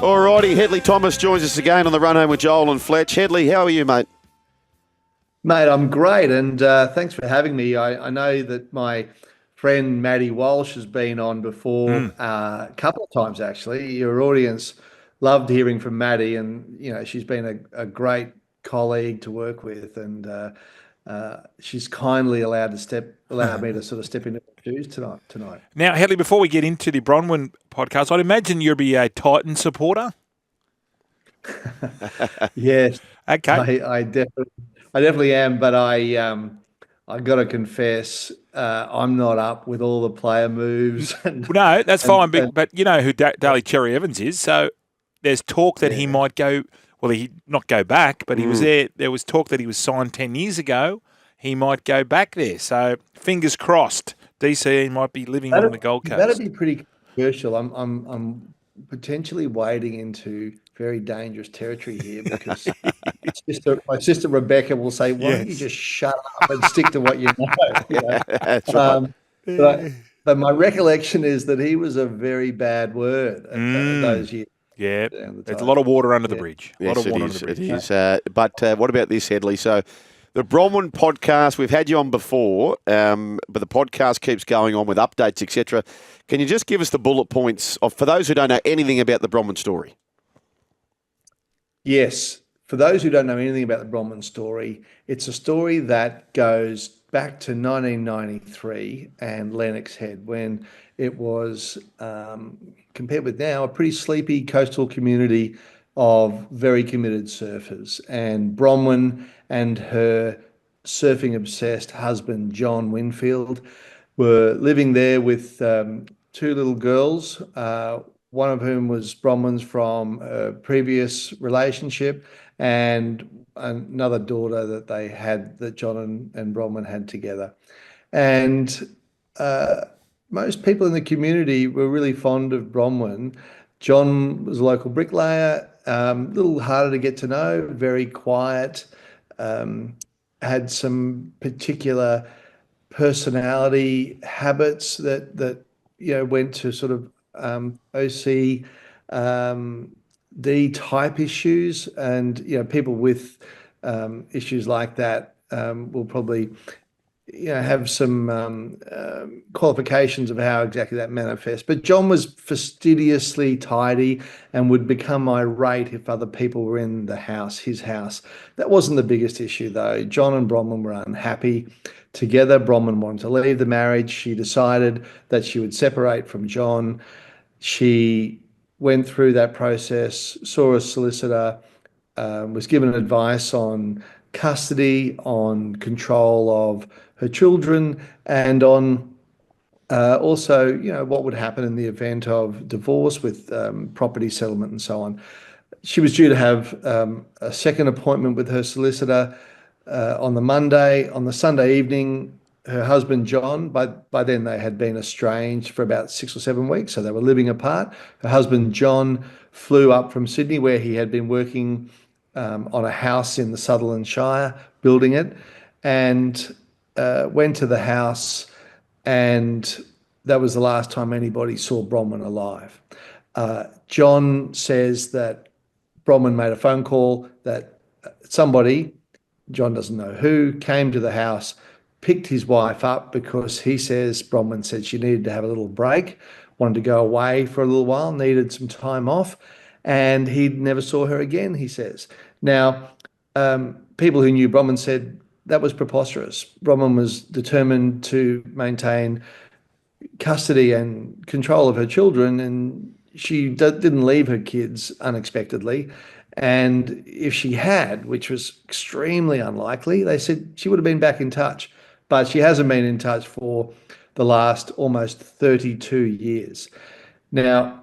Alrighty, Hedley Thomas joins us again on the run home with Joel and Fletch. Hedley, how are you, mate? Mate, I'm great, and thanks for having me. I know that my friend Madi Walsh has been on before a couple of times, actually. Your audience loved hearing from Madi, and she's been a great colleague to work with, and she's kindly allowed me to sort of step into her shoes tonight. Now, Hedley, before we get into the Bronwyn podcast, I'd imagine you'll be a Titan supporter. Yes, Okay. I definitely am, but I got to confess, I'm not up with all the player moves. No, that's fine, and but you know who Daly Cherry Evans is, so there's talk that he might go. Well, he not go back, but he was there. There was talk that he was signed 10 years ago. He might go back there. So fingers crossed. DC might be living on the Gold Coast. That'd be pretty controversial. I'm potentially wading into very dangerous territory here because my sister Rebecca will say, "Why don't you just shut up and stick to what you know?" That's right. But my recollection is that he was a very bad word those years. Yeah, there's a lot of water under the bridge. Yes, it is. But what about this, Hedley? So the Bronwyn podcast, we've had you on before, but the podcast keeps going on with updates, etc. Can you just give us the bullet points for those who don't know anything about the Bronwyn story? Yes. For those who don't know anything about the Bronwyn story, it's a story that goes back to 1993 and Lennox Head, when it was, compared with now, a pretty sleepy coastal community of very committed surfers. And Bronwyn and her surfing-obsessed husband, Jon Winfield, were living there with two little girls, one of whom was Bronwyn's from a previous relationship, and another daughter that they had, that Jon and Bronwyn had together. And most people in the community were really fond of Bronwyn. Jon was a local bricklayer, a little harder to get to know, very quiet, had some particular personality habits that went to sort of OCD type issues, and people with issues like that will probably have some qualifications of how exactly that manifests. But Jon was fastidiously tidy and would become irate if other people were in the house, his house. That wasn't the biggest issue, though. Jon and Bronwyn were unhappy together. Bronwyn wanted to leave the marriage. She decided that she would separate from Jon. She went through that process, saw a solicitor, was given advice on custody, on control of her children, and on also, what would happen in the event of divorce with property settlement and so on. She was due to have a second appointment with her solicitor on the Monday. On the Sunday evening, her husband, Jon, by then they had been estranged for about 6 or 7 weeks, so they were living apart. Her husband, Jon, flew up from Sydney, where he had been working on a house in the Sutherland Shire, building it, and went to the house, and that was the last time anybody saw Bronwyn alive. Jon says that Bronwyn made a phone call, that somebody, Jon doesn't know who, came to the house, picked his wife up because he says Bronwyn said she needed to have a little break, wanted to go away for a little while, needed some time off, and he never saw her again, he says. Now, people who knew Bronwyn said that was preposterous. Bronwyn was determined to maintain custody and control of her children, and she didn't leave her kids unexpectedly. And if she had, which was extremely unlikely, they said she would have been back in touch. But she hasn't been in touch for the last almost 32 years. Now,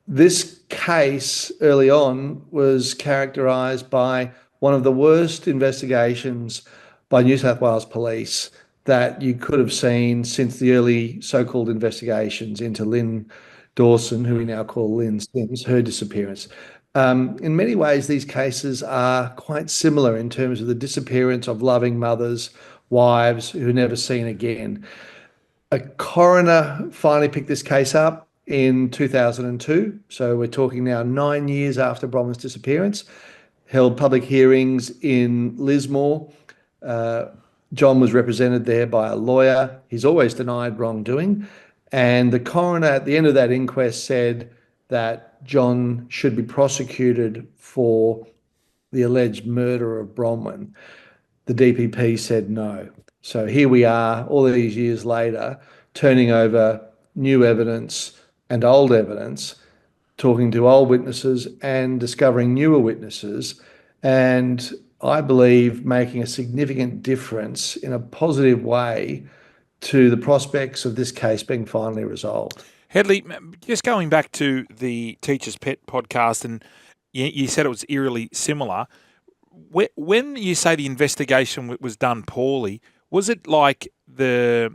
this case early on was characterised by one of the worst investigations by New South Wales Police that you could have seen since the early so-called investigations into Lynn Dawson, who we now call Lynn Sims, her disappearance. In many ways, these cases are quite similar in terms of the disappearance of loving mothers, wives who are never seen again. A coroner finally picked this case up. in 2002. So we're talking now 9 years after Bronwyn's disappearance. Held public hearings in Lismore. Jon was represented there by a lawyer. He's always denied wrongdoing. And the coroner at the end of that inquest said that Jon should be prosecuted for the alleged murder of Bronwyn. The DPP said no. So here we are, all these years later, turning over new evidence and old evidence, talking to old witnesses and discovering newer witnesses, and I believe making a significant difference in a positive way to the prospects of this case being finally resolved. Hedley, just going back to the Teacher's Pet podcast, and you said it was eerily similar. When you say the investigation was done poorly, was it like the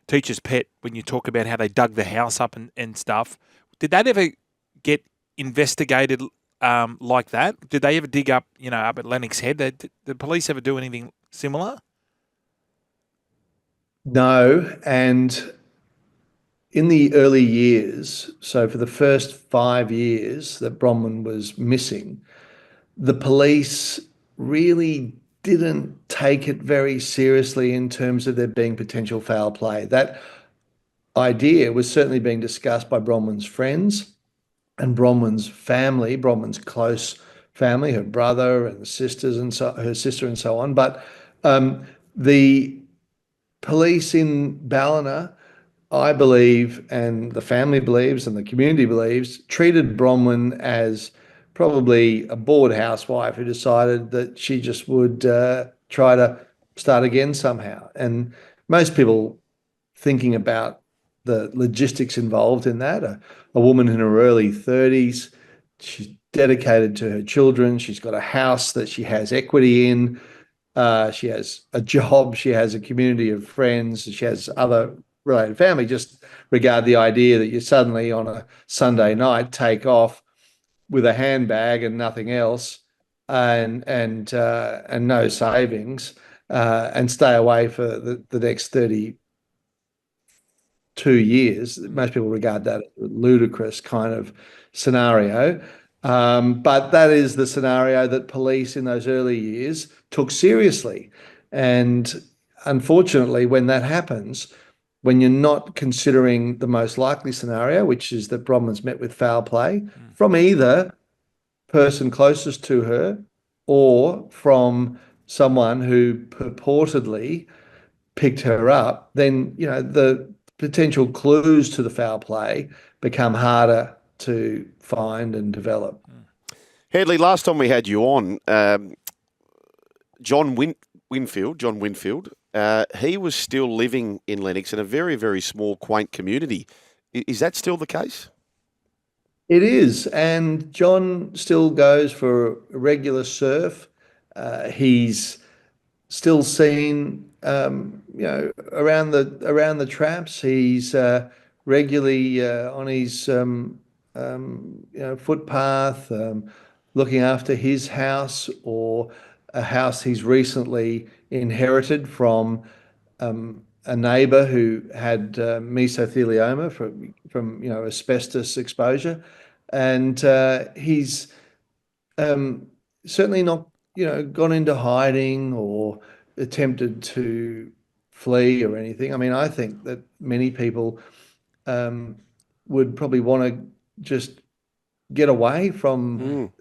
Teacher's Pet, when you talk about how they dug the house up and stuff? Did that ever get investigated like that? Did they ever dig up, up at Lennox Head? Did the police ever do anything similar? No, and in the early years, so for the first 5 years that Bronwyn was missing, the police really didn't take it very seriously in terms of there being potential foul play. That idea was certainly being discussed by Bronwyn's friends and Bronwyn's family, Bronwyn's close family, her brother and sisters and her sister and so on. But the police in Ballina, I believe, and the family believes and the community believes, treated Bronwyn as probably a bored housewife who decided that she just would try to start again somehow. And most people thinking about the logistics involved in that, a woman in her early 30s, she's dedicated to her children, she's got a house that she has equity in, she has a job, she has a community of friends, she has other related family. Just regard the idea that you suddenly on a Sunday night take off with a handbag and nothing else, and no savings, and stay away for the next 32 years. Most people regard that as a ludicrous kind of scenario. But that is the scenario that police in those early years took seriously. And unfortunately, when that happens, when you're not considering the most likely scenario, which is that Bronwyn's met with foul play from either person closest to her or from someone who purportedly picked her up, then the potential clues to the foul play become harder to find and develop. Hedley, last time we had you on, Jon Winfield, he was still living in Lennox in a very, very small, quaint community. Is that still the case? It is, and Jon still goes for a regular surf. He's still seen, around the traps. He's regularly on his, footpath, looking after his house or a house he's recently inherited from a neighbour who had mesothelioma from asbestos exposure, and he's certainly not gone into hiding or attempted to flee or anything. I mean, I think that many people would probably want to just get away from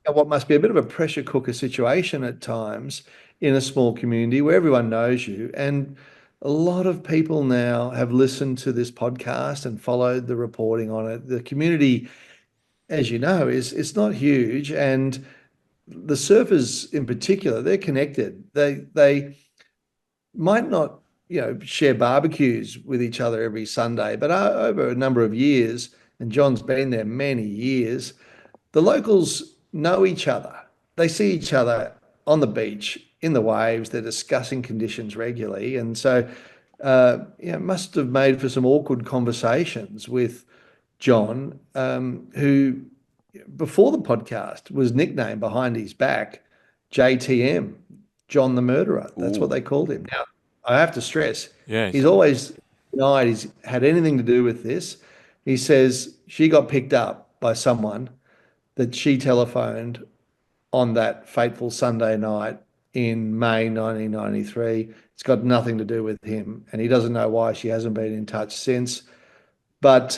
what must be a bit of a pressure cooker situation at times in a small community where everyone knows you. And a lot of people now have listened to this podcast and followed the reporting on it. The community, as you know, it's not huge, and the surfers in particular, they're connected. They might not share barbecues with each other every Sunday, but over a number of years, and Jon's been there many years, the locals know each other. They see each other on the beach, in the waves. They're discussing conditions regularly. And so it must have made for some awkward conversations with Jon, who before the podcast was nicknamed behind his back Jon the Murderer. That's what they called him. Now, I have to stress, he's always denied he's had anything to do with this. He says she got picked up by someone that she telephoned on that fateful Sunday night in May 1993. It's got nothing to do with him, and he doesn't know why she hasn't been in touch since. But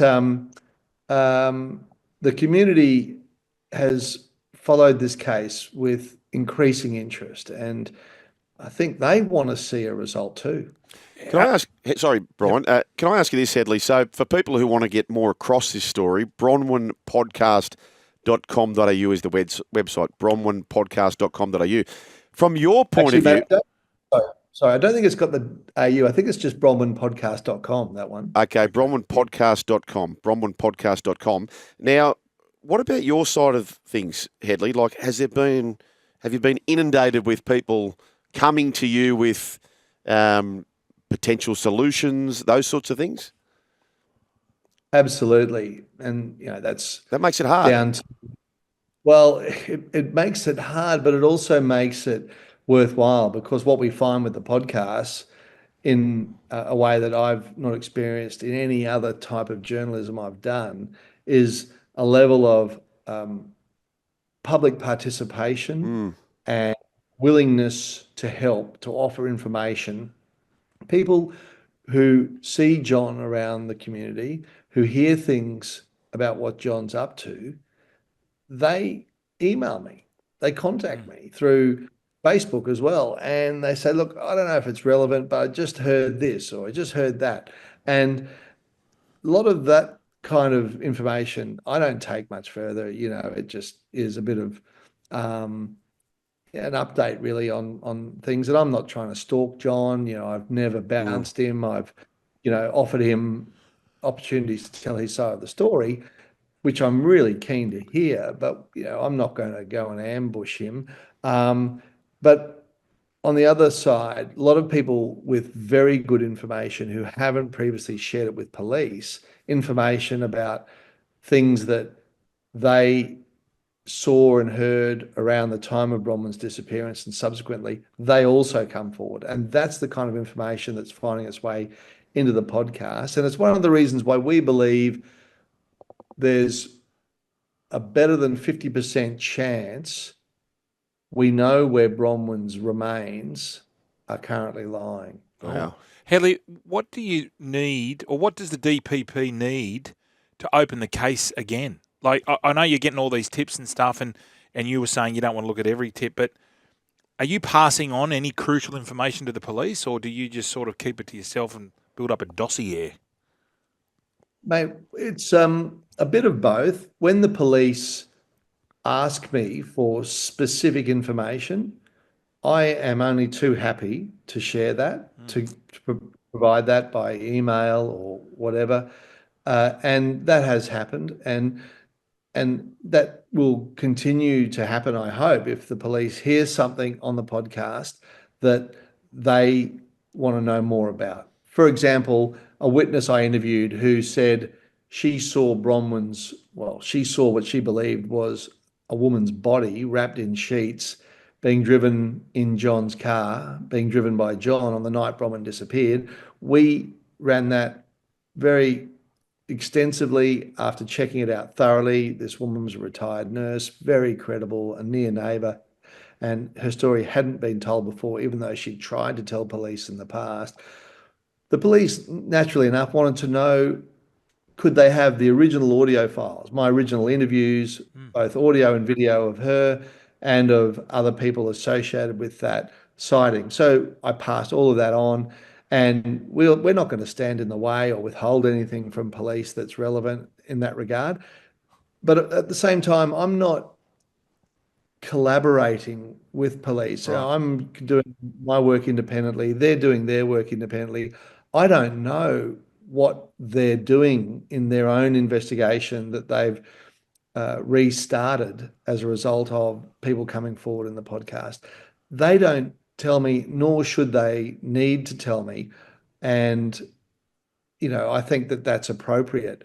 the community has followed this case with increasing interest, and I think they want to see a result too. Can I ask, sorry, Brian, can I ask you this, Hedley? So for people who want to get more across this story, bronwynpodcast.com.au is the website, bronwynpodcast.com.au. From your point of view... Sorry, I don't think it's got the AU. I think it's just bronwynpodcast.com, that one. Okay, bronwynpodcast.com, bronwynpodcast.com. Now, what about your side of things, Hedley? Like, have you been inundated with people coming to you with potential solutions, those sorts of things? Absolutely. And, that makes it hard. Well, it makes it hard, but it also makes it worthwhile, because what we find with the podcast, in a way that I've not experienced in any other type of journalism I've done, is a level of public participation and willingness to help, to offer information. People who see Jon around the community, who hear things about what Jon's up to, they email me, they contact me through Facebook as well, and they say, look, I don't know if it's relevant, but I just heard this, or I just heard that. And a lot of that kind of information, I don't take much further. It just is a bit of an update really on things. And I'm not trying to stalk Jon. I've never bounced him. I've, offered him opportunities to tell his side of the story, which I'm really keen to hear, but, I'm not going to go and ambush him. But on the other side, a lot of people with very good information who haven't previously shared it with police, information about things that they saw and heard around the time of Bronwyn's disappearance, and subsequently, they also come forward. And that's the kind of information that's finding its way into the podcast. And it's one of the reasons why we believe there's a better than 50% chance we know where Bronwyn's remains are currently lying. Wow. Hedley, what do you need, or what does the DPP need to open the case again? Like, I know you're getting all these tips and stuff, and you were saying you don't want to look at every tip, but are you passing on any crucial information to the police, or do you just sort of keep it to yourself and build up a dossier? Mate, it's a bit of both. When the police ask me for specific information, I am only too happy to share that, to provide that by email or whatever. And that has happened. And that will continue to happen, I hope, if the police hear something on the podcast that they want to know more about. For example, a witness I interviewed who said she saw she saw what she believed was a woman's body wrapped in sheets being driven in Jon's car, being driven by Jon on the night Bronwyn disappeared. We ran that very extensively after checking it out thoroughly. This woman was a retired nurse, very credible, a near neighbour, and her story hadn't been told before, even though she tried to tell police in the past. The police, naturally enough, wanted to know, could they have the original audio files, my original interviews, both audio and video of her and of other people associated with that sighting. So I passed all of that on, and we're not going to stand in the way or withhold anything from police that's relevant in that regard. But at the same time, I'm not collaborating with police. Right. I'm doing my work independently. They're doing their work independently. I don't know what they're doing in their own investigation that they've restarted as a result of people coming forward in the podcast. They don't tell me, nor should they need to tell me. And, I think that that's appropriate.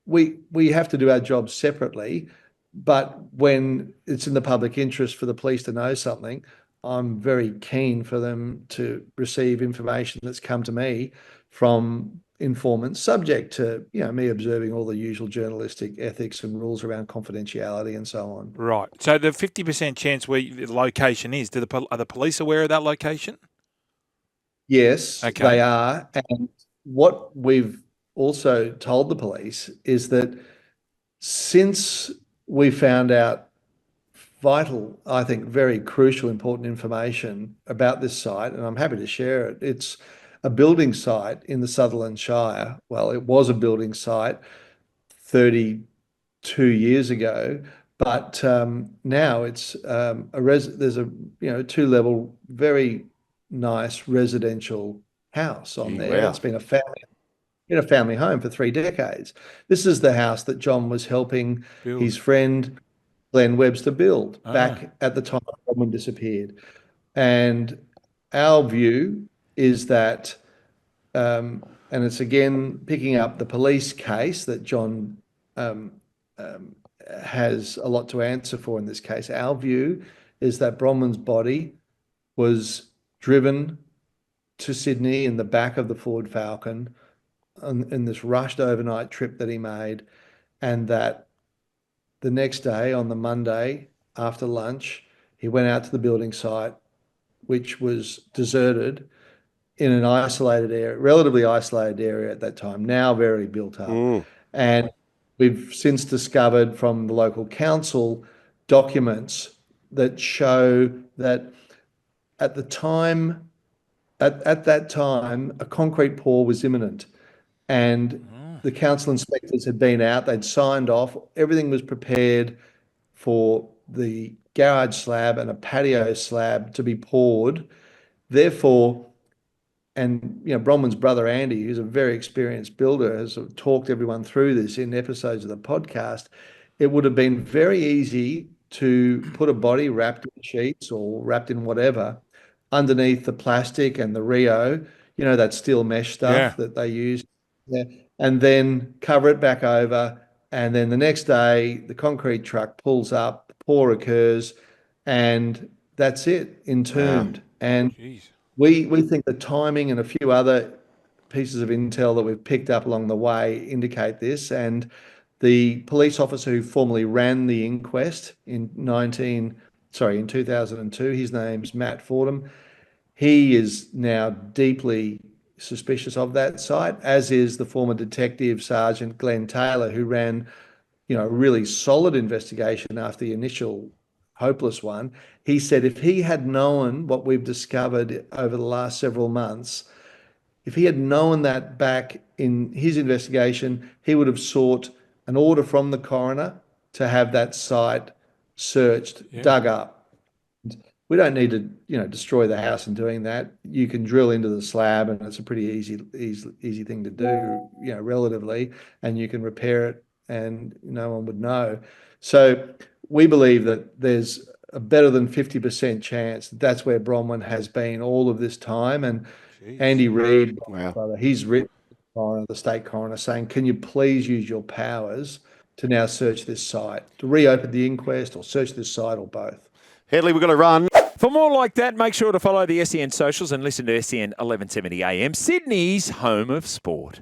We have to do our jobs separately, but when it's in the public interest for the police to know something, I'm very keen for them to receive information that's come to me from informants, subject to me observing all the usual journalistic ethics and rules around confidentiality and so on. Right. So the 50% chance where the location is, are the police aware of that location? Yes, Okay. they are. And what we've also told the police is that since we found out vital, I think very crucial, important information about this site, and I'm happy to share it. It's a building site in the Sutherland Shire. Well, it was a building site 32 years ago, but now it's there's a 2-level, very nice residential house on there. Wow. It's been a family home for 3 decades. This is the house that Jon was helping his friend Glenn Webster build back at the time Bronwyn disappeared. And our view is that, and it's again picking up the police case that Jon has a lot to answer for in this case. Our view is that Bronwyn's body was driven to Sydney in the back of the Ford Falcon in this rushed overnight trip that he made, and that the next day, on the Monday after lunch, he went out to the building site, which was deserted in an isolated area, relatively isolated area at that time, now very built up. And we've since discovered from the local council documents that show that at the time, at that time, a concrete pour was imminent. And the council inspectors had been out, they'd signed off, everything was prepared for the garage slab and a patio slab to be poured. Therefore, and Bronwyn's brother Andy, who's a very experienced builder, has sort of talked everyone through this in episodes of the podcast. It would have been very easy to put a body wrapped in sheets or wrapped in whatever underneath the plastic and the Rio, that steel mesh stuff that they use. Yeah, and then cover it back over. And then the next day, the concrete truck pulls up, the pour occurs, and that's it, entombed. Wow. And we think the timing and a few other pieces of intel that we've picked up along the way indicate this. And the police officer who formerly ran the inquest in 2002, his name's Matt Fordham. He is now deeply suspicious of that site, as is the former detective Sergeant Glenn Taylor, who ran, a really solid investigation after the initial hopeless one. He said if he had known what we've discovered over the last several months, if he had known that back in his investigation, he would have sought an order from the coroner to have that site searched, dug up. We don't need to, destroy the house in doing that. You can drill into the slab, and it's a pretty easy thing to do, relatively, and you can repair it, and no one would know. So we believe that there's a better than 50% chance that's where Bronwyn has been all of this time. And Andy Reid, brother, he's written to the state coroner saying, can you please use your powers to now search this site, to reopen the inquest or search this site, or both. Hedley, we've got to run. For more like that, make sure to follow the SEN socials and listen to SEN 1170 AM, Sydney's home of sport.